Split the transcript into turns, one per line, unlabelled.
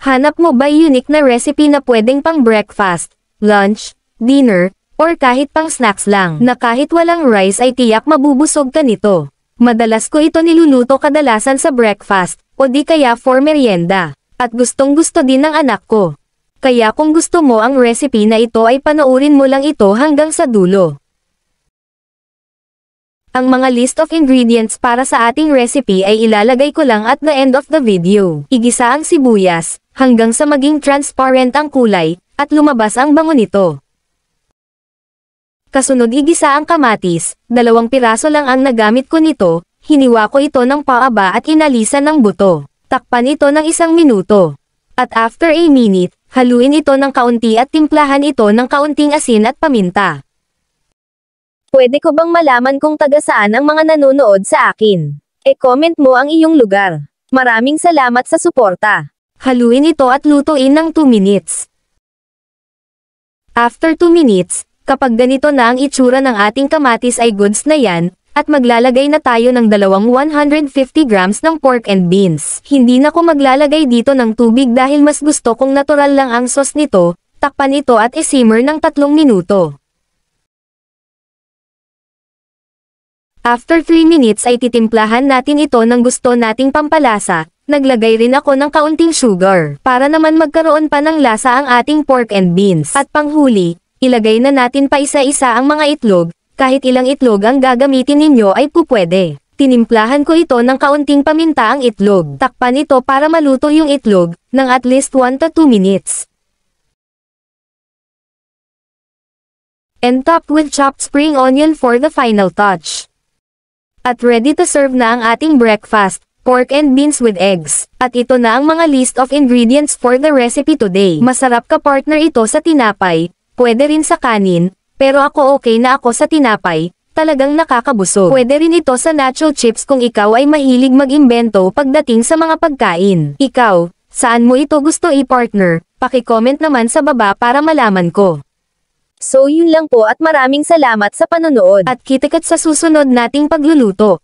Hanap mo ba unique na recipe na pwedeng pang breakfast, lunch, dinner, or kahit pang snacks lang na kahit walang rice ay tiyak mabubusog ka nito? Madalas ko ito niluluto kadalasan sa breakfast, o di kaya for merienda. At gustong gusto din ng anak ko. Kaya kung gusto mo ang recipe na ito ay panoorin mo lang ito hanggang sa dulo. Ang mga list of ingredients para sa ating recipe ay ilalagay ko lang at the end of the video. Igisa ang sibuyas, hanggang sa maging transparent ang kulay, at lumabas ang bango nito. Kasunod igisa ang kamatis, 2 piraso lang ang nagamit ko nito, hiniwa ko ito ng paaba at inalisan ng buto. Takpan ito ng 1 minuto. At after a minute, haluin ito ng kaunti at timplahan ito ng kaunting asin at paminta. Pwede ko bang malaman kung taga saan ang mga nanonood sa akin? E-comment mo ang iyong lugar. Maraming salamat sa suporta. Haluin ito at lutuin ng 2 minutes. After 2 minutes, kapag ganito na ang itsura ng ating kamatis ay goods na yan, at maglalagay na tayo ng 150 grams ng pork and beans. Hindi na ko maglalagay dito ng tubig dahil mas gusto kong natural lang ang sauce nito, takpan ito at i-simmer ng 3 minuto. After 3 minutes ay titimplahan natin ito ng gusto nating pampalasa. Naglagay rin ako ng kaunting sugar, para naman magkaroon pa ng lasa ang ating pork and beans. At panghuli, ilagay na natin pa isa-isa ang mga itlog, kahit ilang itlog ang gagamitin ninyo ay pupwede. Tinimplahan ko ito ng kaunting paminta ang itlog. Takpan ito para maluto yung itlog, ng at least 1 to 2 minutes. And top with chopped spring onion for the final touch. At ready to serve na ang ating breakfast, pork and beans with eggs. At ito na ang mga list of ingredients for the recipe today. Masarap ka partner ito sa tinapay, pwede rin sa kanin, pero ako okay na ako sa tinapay, talagang nakakabusog. Pwede rin ito sa nacho chips kung ikaw ay mahilig mag-imbento pagdating sa mga pagkain. Ikaw, saan mo ito gusto i-partner? Paki-comment naman sa baba para malaman ko. So yun lang po at maraming salamat sa panonood. At kita-kits sa susunod nating pagluluto.